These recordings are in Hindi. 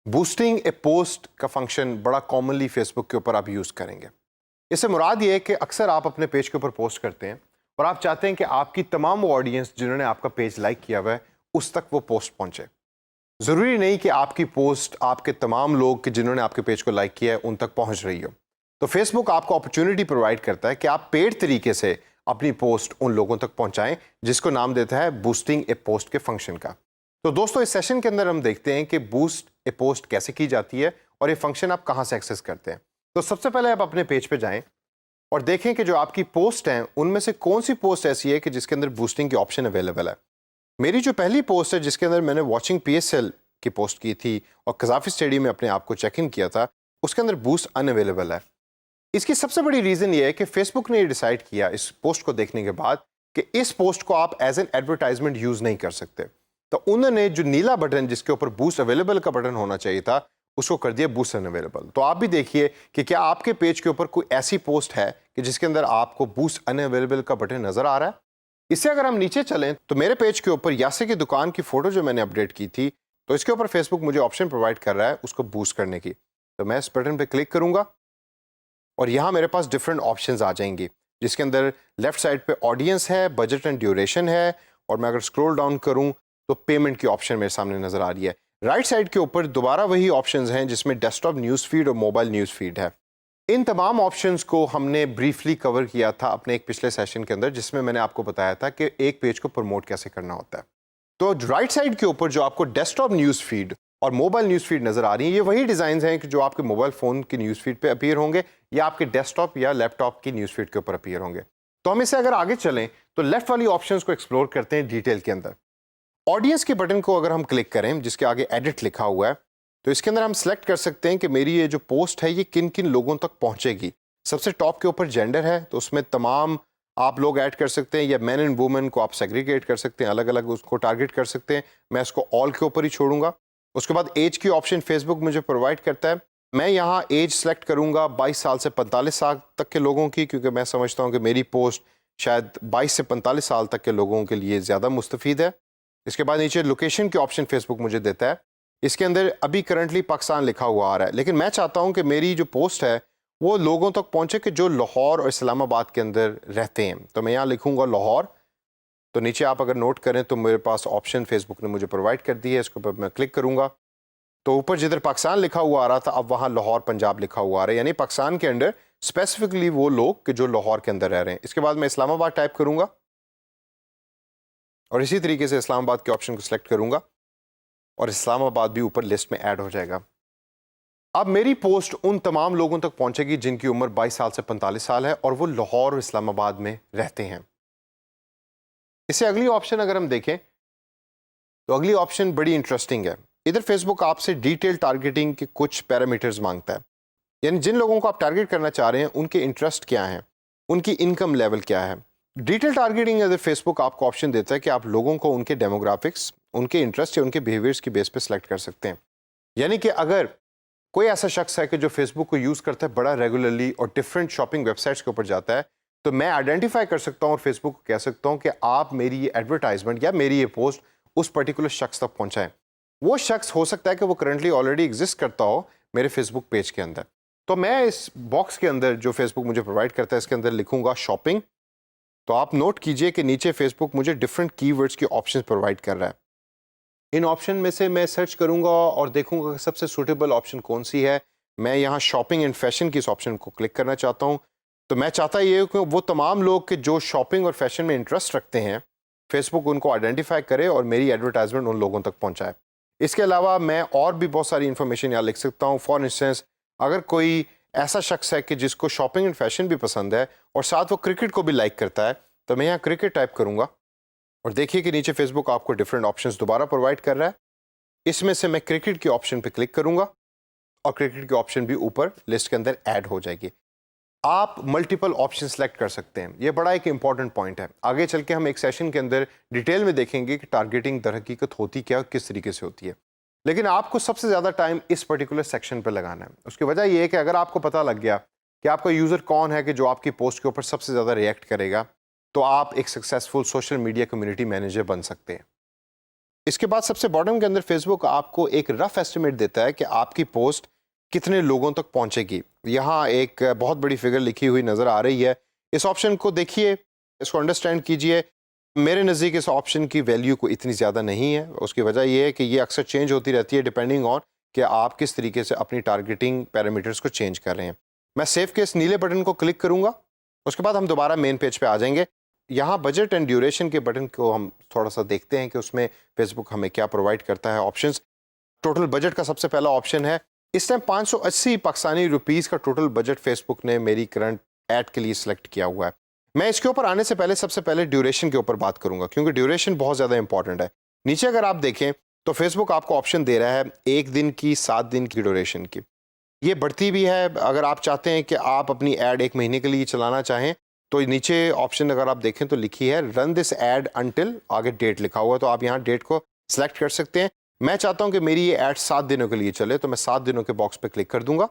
बूस्टिंग ए पोस्ट का फंक्शन बड़ा कॉमनली फेसबुक के ऊपर आप यूज़ करेंगे। इससे मुराद ये है कि अक्सर आप अपने पेज के ऊपर पोस्ट करते हैं और आप चाहते हैं कि आपकी तमाम वो ऑडियंस जिन्होंने आपका पेज लाइक किया हुआ है उस तक वो पोस्ट पहुंचे। ज़रूरी नहीं कि आपकी पोस्ट आपके तमाम लोग कि जिन्होंने आपके पेज को लाइक किया है उन तक पहुंच रही हो। तो फेसबुक आपको अपॉर्चुनिटी प्रोवाइड करता है कि आप पेड तरीके से अपनी पोस्ट उन लोगों तक पहुंचाएं जिसको नाम देता है बूस्टिंग ए पोस्ट के फंक्शन का। तो दोस्तों, इस सेशन के अंदर हम देखते हैं कि बूस्ट ए पोस्ट कैसे की जाती है और ये फंक्शन आप कहां से एक्सेस करते हैं। तो सबसे पहले आप अपने पेज पे जाएं और देखें कि जो आपकी पोस्ट हैं उनमें से कौन सी पोस्ट ऐसी है कि जिसके अंदर बूस्टिंग की ऑप्शन अवेलेबल है। मेरी जो पहली पोस्ट है जिसके अंदर मैंने वॉचिंग पीएसएल की पोस्ट की थी और कजाफी स्टेडियम में अपने आप को चेक इन किया था, उसके अंदर बूस्ट अनअवेलेबल है। इसकी सबसे बड़ी रीज़न ये है कि फेसबुक ने ये डिसाइड किया इस पोस्ट को देखने के बाद कि इस पोस्ट को आप एज एन एडवर्टाइजमेंट यूज़ नहीं कर सकते। तो उन्होंने जो नीला बटन जिसके ऊपर बूस्ट अवेलेबल का बटन होना चाहिए था उसको कर दिया बूस्ट अनअवेलेबल। तो आप भी देखिए कि क्या आपके पेज के ऊपर कोई ऐसी पोस्ट है कि जिसके अंदर आपको बूस्ट अनअवेलेबल का बटन नजर आ रहा है। इससे अगर हम नीचे चलें तो मेरे पेज के ऊपर यासिर की दुकान की फोटो जो मैंने अपडेट की थी, तो इसके ऊपर फेसबुक मुझे ऑप्शन प्रोवाइड कर रहा है उसको बूस्ट करने की। तो मैं इस बटन पर क्लिक करूंगा और यहाँ मेरे पास डिफरेंट ऑप्शंस आ जाएंगी जिसके अंदर लेफ्ट साइड पे ऑडियंस है, बजट एंड ड्यूरेशन है, और मैं अगर स्क्रॉल डाउन करूँ तो पेमेंट की ऑप्शन मेरे सामने नजर आ रही है। राइट साइड के ऊपर दोबारा वही ऑप्शंस हैं जिसमें डेस्कटॉप न्यूज़ फीड और मोबाइल न्यूज़ फीड है। इन तमाम ऑप्शंस को हमने ब्रीफली कवर किया था अपने एक पिछले सेशन के अंदर जिसमें मैंने आपको बताया था कि एक पेज को प्रमोट कैसे करना होता है। तो राइट साइड के ऊपर जो आपको डेस्कटॉप न्यूज़ फीड और मोबाइल न्यूज़ फीड नजर आ रही है, ये वही डिज़ाइन हैं कि जो आपके मोबाइल फ़ोन की न्यूज़ फीड पे अपीयर होंगे या आपके डेस्कटॉप या लैपटॉप की न्यूज़ फीड के ऊपर अपीयर होंगे। तो हम इसे अगर आगे चलें तो लेफ्ट वाली ऑप्शंस को एक्सप्लोर करते हैं डिटेल के अंदर। ऑडियंस के बटन को अगर हम क्लिक करें जिसके आगे एडिट लिखा हुआ है, तो इसके अंदर हम सेलेक्ट कर सकते हैं कि मेरी ये जो पोस्ट है ये किन किन लोगों तक पहुंचेगी। सबसे टॉप के ऊपर जेंडर है तो उसमें तमाम आप लोग ऐड कर सकते हैं, या मैन एंड वुमेन को आप सेग्रीगेट कर सकते हैं, अलग अलग उसको टारगेट कर सकते हैं। मैं इसको ऑल के ऊपर ही छोड़ूंगा। उसके बाद एज की ऑप्शन फेसबुक मुझे प्रोवाइड करता है। मैं यहाँ एज सेलेक्ट करूंगा 22 साल से 45 साल तक के लोगों की, क्योंकि मैं समझता हूँ कि मेरी पोस्ट शायद 22 से 45 साल तक के लोगों के लिए ज़्यादा मुस्तफीद है। इसके बाद नीचे लोकेशन के ऑप्शन फेसबुक मुझे देता है। इसके अंदर अभी करंटली पाकिस्तान लिखा हुआ आ रहा है, लेकिन मैं चाहता हूं कि मेरी जो पोस्ट है वो लोगों तक पहुंचे कि जो लाहौर और इस्लामाबाद के अंदर रहते हैं। तो मैं यहाँ लिखूंगा लाहौर। तो नीचे आप अगर नोट करें तो मेरे पास ऑप्शन फेसबुक ने मुझे प्रोवाइड कर दी है, इसके ऊपर मैं क्लिक करूंगा तो ऊपर जिधर पाकिस्तान लिखा हुआ आ रहा था अब वहाँ लाहौर पंजाब लिखा हुआ आ रहा है, यानी पाकिस्तान के अंदर स्पेसिफिकली वो लोग कि जो लाहौर के अंदर रह रहे हैं। इसके बाद मैं इस्लामाबाद टाइप करूंगा और इसी तरीके से इस्लामाबाद के ऑप्शन को सिलेक्ट करूंगा और इस्लामाबाद भी ऊपर लिस्ट में ऐड हो जाएगा। अब मेरी पोस्ट उन तमाम लोगों तक पहुंचेगी जिनकी उम्र 22 साल से 45 साल है और वो लाहौर और इस्लामाबाद में रहते हैं। इससे अगली ऑप्शन अगर हम देखें तो अगली ऑप्शन बड़ी इंटरेस्टिंग है। इधर फेसबुक आपसे डिटेल टारगेटिंग के कुछ पैरामीटर्स मांगता है, यानी जिन लोगों को आप टारगेट करना चाह रहे हैं उनके इंटरेस्ट क्या हैं, उनकी इनकम लेवल क्या है। डिटेल टारगेटिंग अगर फेसबुक आपको ऑप्शन देता है कि आप लोगों को उनके डेमोग्राफिक्स, उनके इंटरेस्ट या उनके बिहेवियर्स की बेस पे सिलेक्ट कर सकते हैं। यानी कि अगर कोई ऐसा शख्स है कि जो फेसबुक को यूज़ करता है बड़ा रेगुलरली और डिफरेंट शॉपिंग वेबसाइट्स के ऊपर जाता है, तो मैं आइडेंटिफाई कर सकता हूँ और फेसबुक को कह सकता हूँ कि आप मेरी ये एडवर्टाइजमेंट या मेरी ये पोस्ट उस पर्टिकुलर शख्स तक पहुँचाएं। वो शख्स हो सकता है कि वो करंटली ऑलरेडी एग्जिस्ट करता हो मेरे फेसबुक पेज के अंदर। तो मैं इस बॉक्स के अंदर जो फेसबुक मुझे प्रोवाइड करता है इसके अंदर लिखूंगा शॉपिंग। तो आप नोट कीजिए कि नीचे फेसबुक मुझे डिफरेंट कीवर्ड्स के ऑप्शंस प्रोवाइड कर रहा है। इन ऑप्शन में से मैं सर्च करूंगा और देखूंगा कि सबसे सूटेबल ऑप्शन कौन सी है। मैं यहाँ शॉपिंग एंड फैशन की इस ऑप्शन को क्लिक करना चाहता हूँ। तो मैं चाहता ये कि वो तमाम लोग के जो शॉपिंग और फैशन में इंटरेस्ट रखते हैं फेसबुक उनको आइडेंटिफाई करे और मेरी एडवर्टाइजमेंट उन लोगों तक पहुँचाए। इसके अलावा मैं और भी बहुत सारी इन्फॉर्मेशन यहाँ लिख सकता हूँ। फॉर इंस्टेंस, अगर कोई ऐसा शख्स है कि जिसको शॉपिंग एंड फैशन भी पसंद है और साथ वो क्रिकेट को भी लाइक करता है, तो मैं यहाँ क्रिकेट टाइप करूँगा और देखिए कि नीचे फेसबुक आपको डिफरेंट ऑप्शंस दोबारा प्रोवाइड कर रहा है। इसमें से मैं क्रिकेट के ऑप्शन पे क्लिक करूँगा और क्रिकेट की ऑप्शन भी ऊपर लिस्ट के अंदर ऐड हो जाएगी। आप मल्टीपल ऑप्शन सेलेक्ट कर सकते हैं, ये बड़ा एक इंपॉर्टेंट पॉइंट है। आगे चल के हम एक सेशन के अंदर डिटेल में देखेंगे कि टारगेटिंग दर हकीकत होती क्या और किस तरीके से होती है, लेकिन आपको सबसे ज़्यादा टाइम इस पर्टिकुलर सेक्शन पर लगाना है। उसकी वजह यह है कि अगर आपको पता लग गया कि आपका यूज़र कौन है कि जो आपकी पोस्ट के ऊपर सबसे ज़्यादा रिएक्ट करेगा, तो आप एक successful social media community manager बन सकते हैं। इसके बाद सबसे बॉटम के अंदर फेसबुक आपको एक रफ एस्टिमेट देता है कि आपकी पोस्ट कितने लोगों तक पहुंचेगी। यहाँ एक बहुत बड़ी फिगर लिखी हुई नज़र आ रही है। इस ऑप्शन को देखिए, इसको अंडरस्टैंड कीजिए। मेरे नज़दीक इस ऑप्शन की वैल्यू को इतनी ज़्यादा नहीं है। उसकी वजह यह है कि ये अक्सर चेंज होती रहती है डिपेंडिंग ऑन कि आप किस तरीके से अपनी टारगेटिंग पैरामीटर्स को चेंज कर रहे हैं। मैं सेव के इस नीले बटन को क्लिक करूँगा। उसके बाद हम दोबारा मेन पेज पे आ जाएंगे। यहाँ बजट एंड ड्यूरेशन के बटन को हम थोड़ा सा देखते हैं कि उसमें फेसबुक हमें क्या प्रोवाइड करता है ऑप्शंस। टोटल बजट का सबसे पहला ऑप्शन है। इस टाइम 580 पाकिस्तानी रुपीज़ का टोटल बजट फेसबुक ने मेरी करंट ऐड के लिए सिलेक्ट किया हुआ है। मैं इसके ऊपर आने से पहले सबसे पहले ड्यूरेशन के ऊपर बात करूंगा, क्योंकि ड्यूरेशन बहुत ज़्यादा इंपॉर्टेंट है। नीचे अगर आप देखें तो फेसबुक आपको ऑप्शन दे रहा है 1 दिन की, 7 दिन की ड्यूरेशन की। ये बढ़ती भी है। अगर आप चाहते हैं कि आप अपनी ऐड 1 महीने के लिए चलाना चाहें तो नीचे ऑप्शन अगर आप देखें तो लिखी है रन दिस ऐड अंटिल, आगे डेट लिखा हुआ है, तो आप यहाँ डेट को सिलेक्ट कर सकते हैं। मैं चाहता हूँ कि मेरी ये ऐड 7 दिनों के लिए चले, तो मैं 7 दिनों के बॉक्स पे क्लिक कर दूंगा।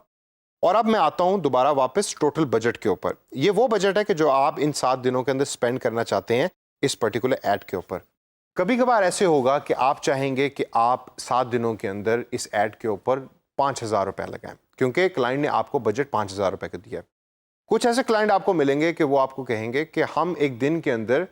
और अब मैं आता हूँ दोबारा वापस टोटल बजट के ऊपर। ये वो बजट है कि जो आप इन 7 दिनों के अंदर स्पेंड करना चाहते हैं इस पर्टिकुलर ऐड के ऊपर। कभी कभार ऐसे होगा कि आप चाहेंगे कि आप 7 दिनों के अंदर इस ऐड के ऊपर 5,000 रुपये लगाएं, क्योंकि क्लाइंट ने आपको बजट 5,000 रुपये का दिया है। कुछ ऐसे क्लाइंट आपको मिलेंगे कि वो आपको कहेंगे कि हम एक दिन के अंदर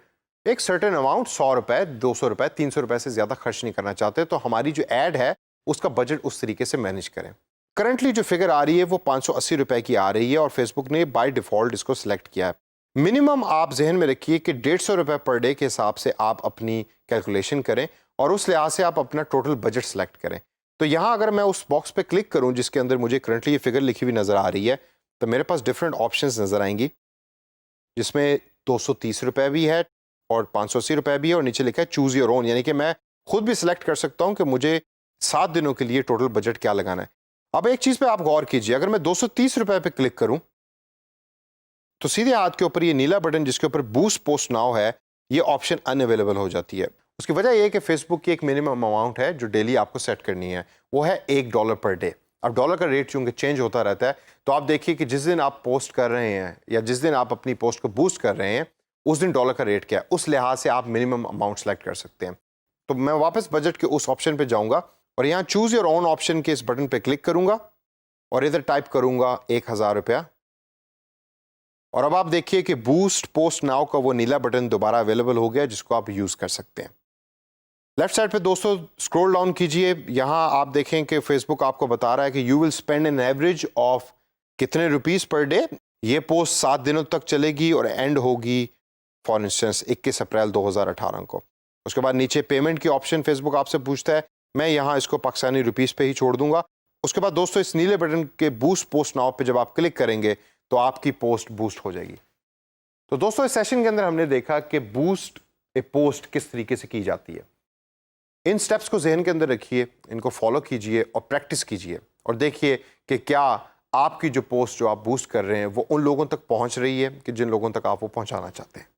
एक सर्टेन अमाउंट 100 रुपये, 200 रुपये, 300 रुपये से ज़्यादा खर्च नहीं करना चाहते, तो हमारी जो ऐड है उसका बजट उस तरीके से मैनेज करें। करंटली जो फिगर आ रही है वो 580 रुपये की आ रही है और फेसबुक ने बाय डिफ़ॉल्ट इसको सिलेक्ट किया है। मिनिमम आप जहन में रखिए कि 150 रुपये पर डे के हिसाब से आप अपनी कैलकुलेशन करें और उस लिहाज से आप अपना टोटल बजट सेलेक्ट करें। तो यहाँ अगर मैं उस बॉक्स पे क्लिक करूँ जिसके अंदर मुझे करंटली ये फिगर लिखी हुई नज़र आ रही है, तो मेरे पास डिफरेंट ऑप्शंस नज़र आएंगी, जिसमें 230 रुपये भी है और 580 रुपये भी है और नीचे लिखा है चूज़ योर ओन, यानी कि मैं खुद भी सिलेक्ट कर सकता हूँ कि मुझे 7 दिनों के लिए टोटल बजट क्या लगाना है। अब एक चीज़ पे आप गौर कीजिए, अगर मैं 230 रुपये पे क्लिक करूं तो सीधे हाथ के ऊपर ये नीला बटन जिसके ऊपर बूस्ट पोस्ट नाउ है, ये ऑप्शन अनअवेलेबल हो जाती है। उसकी वजह यह है कि फेसबुक की एक मिनिमम अमाउंट है जो डेली आपको सेट करनी है, वो है $1 पर डे। अब डॉलर का रेट चूंकि चेंज होता रहता है, तो आप देखिए कि जिस दिन आप पोस्ट कर रहे हैं या जिस दिन आप अपनी पोस्ट को बूस्ट कर रहे हैं उस दिन डॉलर का रेट क्या है, उस लिहाज से आप मिनिमम अमाउंट सेलेक्ट कर सकते हैं। तो मैं वापस बजट के उस ऑप्शन पे जाऊंगा और यहाँ चूज योर ओन ऑप्शन के इस बटन पे क्लिक करूंगा और इधर टाइप करूंगा 1,000 रुपया। और अब आप देखिए कि बूस्ट पोस्ट नाउ का वो नीला बटन दोबारा अवेलेबल हो गया जिसको आप यूज कर सकते हैं। लेफ्ट साइड पे दोस्तों स्क्रॉल डाउन कीजिए, यहां आप देखें कि फेसबुक आपको बता रहा है कि you will spend an average of कितने रुपीस पर डे। ये पोस्ट 7 दिनों तक चलेगी और एंड होगी फॉर इंस्टेंस 21 अप्रैल 2018 को। उसके बाद नीचे पेमेंट की ऑप्शन फेसबुक आपसे पूछता है, मैं यहाँ इसको पाकिस्तानी रुपीस पे ही छोड़ दूंगा। उसके बाद दोस्तों इस नीले बटन के बूस्ट पोस्ट नाउ पे जब आप क्लिक करेंगे तो आपकी पोस्ट बूस्ट हो जाएगी। तो दोस्तों इस सेशन के अंदर हमने देखा कि बूस्ट ए पोस्ट किस तरीके से की जाती है। इन स्टेप्स को जहन के अंदर रखिए, इनको फॉलो कीजिए और प्रैक्टिस कीजिए और देखिए कि क्या आपकी जो पोस्ट जो आप बूस्ट कर रहे हैं वो उन लोगों तक पहुंच रही है कि जिन लोगों तक आप वो पहुंचाना चाहते हैं।